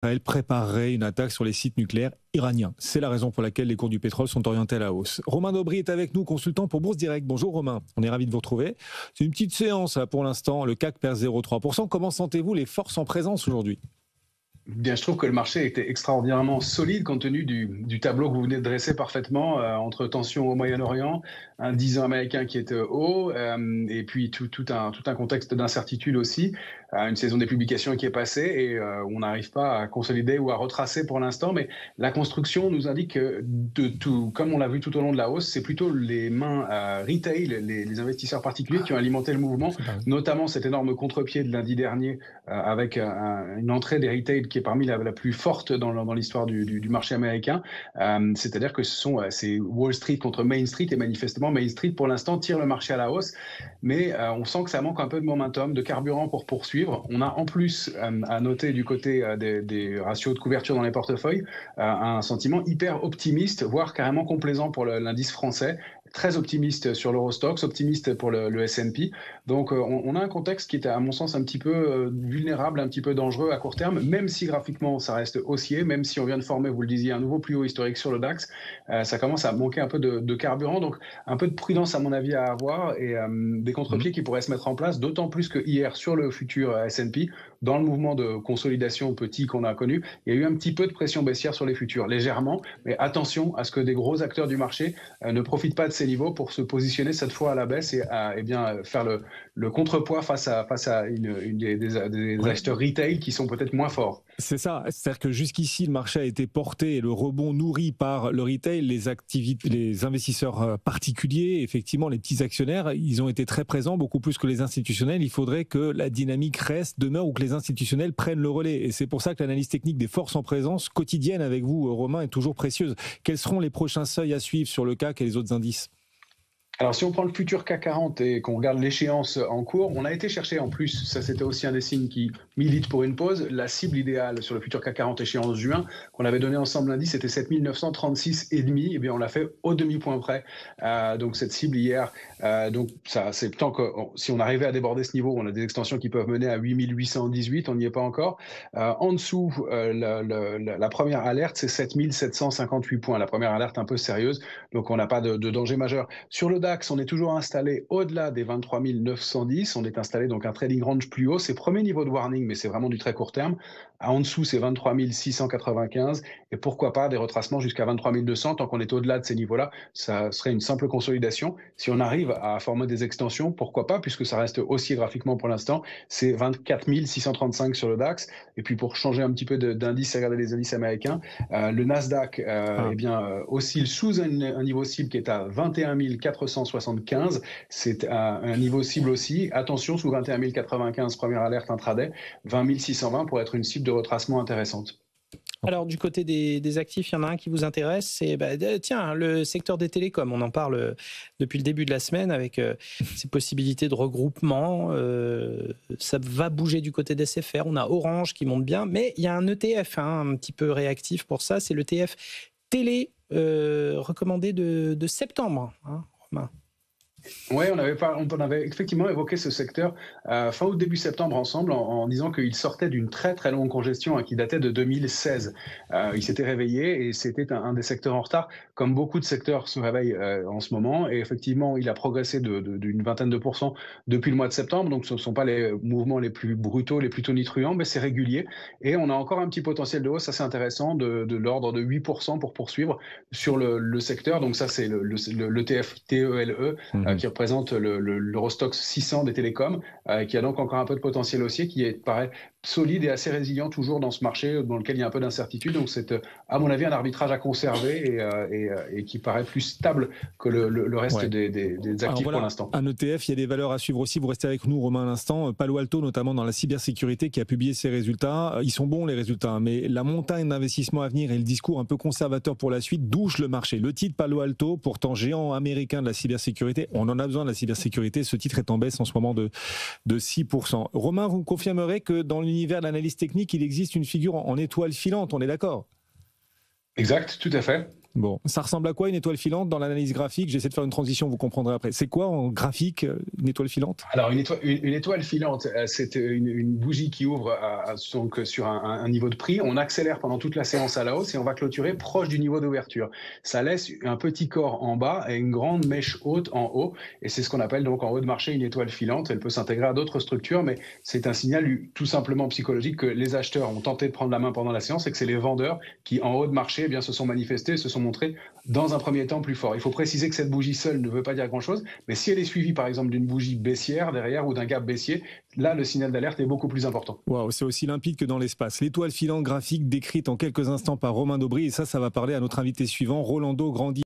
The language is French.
Elle préparerait une attaque sur les sites nucléaires iraniens. C'est la raison pour laquelle les cours du pétrole sont orientés à la hausse. Romain Daubry est avec nous, consultant pour Bourse Direct. Bonjour Romain, on est ravi de vous retrouver. C'est une petite séance là, pour l'instant, le CAC perd 0,3%. Comment sentez-vous les forces en présence aujourd'hui ? Bien, je trouve que le marché était extraordinairement solide compte tenu du tableau que vous venez de dresser parfaitement entre tensions au Moyen-Orient, un 10 ans américain qui est haut et puis tout un contexte d'incertitude aussi, une saison des publications qui est passée et on n'arrive pas à consolider ou à retracer pour l'instant, mais la construction nous indique que comme on l'a vu tout au long de la hausse, c'est plutôt les mains retail, les investisseurs particuliers qui ont alimenté le mouvement, notamment cet énorme contre-pied de lundi dernier avec une entrée des retail qui est parmi la plus forte dans l'histoire du marché américain. C'est-à-dire que c'est Wall Street contre Main Street et manifestement Main Street pour l'instant tire le marché à la hausse, mais on sent que ça manque un peu de momentum, de carburant pour poursuivre. On a en plus à noter du côté des ratios de couverture dans les portefeuilles un sentiment hyper optimiste, voire carrément complaisant pour l'indice français. Très optimiste sur l'Eurostoxx, optimiste pour le S&P. Donc on a un contexte qui est à mon sens un petit peu vulnérable, un petit peu dangereux à court terme, même si graphiquement ça reste haussier, même si on vient de former, vous le disiez, un nouveau plus haut historique sur le DAX, ça commence à manquer un peu de carburant, donc un peu de prudence à mon avis à avoir et des contre-pieds qui pourraient se mettre en place, d'autant plus que hier sur le futur S&P, dans le mouvement de consolidation petit qu'on a connu, il y a eu un petit peu de pression baissière sur les futurs, légèrement, mais attention à ce que des gros acteurs du marché ne profitent pas de ces niveaux pour se positionner cette fois à la baisse et bien faire le contrepoids face à des acheteurs retail qui sont peut-être moins forts. C'est ça, c'est-à-dire que jusqu'ici le marché a été porté et le rebond nourri par le retail, les investisseurs particuliers, effectivement les petits actionnaires, ils ont été très présents, beaucoup plus que les institutionnels. Il faudrait que la dynamique demeure ou que les institutionnels prennent le relais. Et c'est pour ça que l'analyse technique des forces en présence quotidienne avec vous, Romain, est toujours précieuse. Quels seront les prochains seuils à suivre sur le CAC et les autres indices ? Alors, si on prend le futur CAC 40 et qu'on regarde l'échéance en cours, on a été chercher en plus, ça c'était aussi un des signes qui milite pour une pause, la cible idéale sur le futur CAC 40 échéance juin, qu'on avait donné ensemble lundi, c'était 7936,5, et bien on l'a fait au demi-point près. Donc cette cible hier, donc ça c'est tant que si on arrivait à déborder ce niveau, on a des extensions qui peuvent mener à 8818, on n'y est pas encore. En dessous, la première alerte, c'est 7758 points, la première alerte un peu sérieuse, donc on n'a pas de danger majeur. Sur le DAX, on est toujours installé au-delà des 23 910. On est installé donc un trading range plus haut. C'est premier niveau de warning, mais c'est vraiment du très court terme. En dessous, c'est 23 695. Et pourquoi pas des retracements jusqu'à 23 200. Tant qu'on est au-delà de ces niveaux-là, ça serait une simple consolidation. Si on arrive à former des extensions, pourquoi pas, puisque ça reste haussier graphiquement pour l'instant. C'est 24 635 sur le DAX. Et puis pour changer un petit peu d'indice, regardez les indices américains. Le Nasdaq oscille sous un niveau cible qui est à 21 475, c'est un niveau cible aussi. Attention, sous 21 095, première alerte intraday, 20 620 pour être une cible de retracement intéressante. Alors, du côté des actifs, il y en a un qui vous intéresse, c'est le secteur des télécoms. On en parle depuis le début de la semaine avec ces possibilités de regroupement. Ça va bouger du côté des SFR. On a Orange qui monte bien, mais il y a un ETF un petit peu réactif pour ça. C'est l'ETF Télé recommandé de septembre. Romain. Oui, on avait effectivement évoqué ce secteur fin août, début septembre ensemble en disant qu'il sortait d'une très très longue congestion qui datait de 2016. Il s'était réveillé et c'était un des secteurs en retard, comme beaucoup de secteurs se réveillent en ce moment. Et effectivement, il a progressé d'une vingtaine de pourcents depuis le mois de septembre. Donc ce ne sont pas les mouvements les plus brutaux, les plus tonitruants, mais c'est régulier. Et on a encore un petit potentiel de hausse assez intéressant de l'ordre de 8% pour poursuivre sur le secteur. Donc ça, c'est le TFTELE. Qui représente l'Eurostoxx 600 des télécoms, qui a donc encore un peu de potentiel haussier, qui paraît solide et assez résilient toujours dans ce marché dans lequel il y a un peu d'incertitude. Donc c'est, à mon avis, un arbitrage à conserver et qui paraît plus stable que le reste des actifs pour l'instant. Un ETF, il y a des valeurs à suivre aussi. Vous restez avec nous, Romain, à l'instant. Palo Alto, notamment dans la cybersécurité, qui a publié ses résultats. Ils sont bons, les résultats, mais la montagne d'investissement à venir et le discours un peu conservateur pour la suite douchent le marché. Le titre Palo Alto, pourtant géant américain de la cybersécurité, on en a besoin de la cybersécurité. Ce titre est en baisse en ce moment de 6%. Romain, vous me confirmerez que dans l'univers de l'analyse technique, il existe une figure en étoile filante, on est d'accord ? Exact, tout à fait. Bon, ça ressemble à quoi une étoile filante dans l'analyse graphique? J'essaie de faire une transition, vous comprendrez après. C'est quoi en graphique une étoile filante? Alors une étoile filante, c'est une bougie qui ouvre donc sur un niveau de prix. On accélère pendant toute la séance à la hausse et on va clôturer proche du niveau d'ouverture. Ça laisse un petit corps en bas et une grande mèche haute en haut. Et c'est ce qu'on appelle donc en haut de marché une étoile filante. Elle peut s'intégrer à d'autres structures, mais c'est un signal tout simplement psychologique que les acheteurs ont tenté de prendre la main pendant la séance et que c'est les vendeurs qui en haut de marché eh bien, se sont manifestés, se sont montrés dans un premier temps plus forts. Il faut préciser que cette bougie seule ne veut pas dire grand-chose, mais si elle est suivie par exemple d'une bougie baissière derrière ou d'un gap baissier, là le signal d'alerte est beaucoup plus important. Waouh, c'est aussi limpide que dans l'espace. L'étoile filante graphique décrite en quelques instants par Romain Daubry, et ça va parler à notre invité suivant, Rolando Grandi.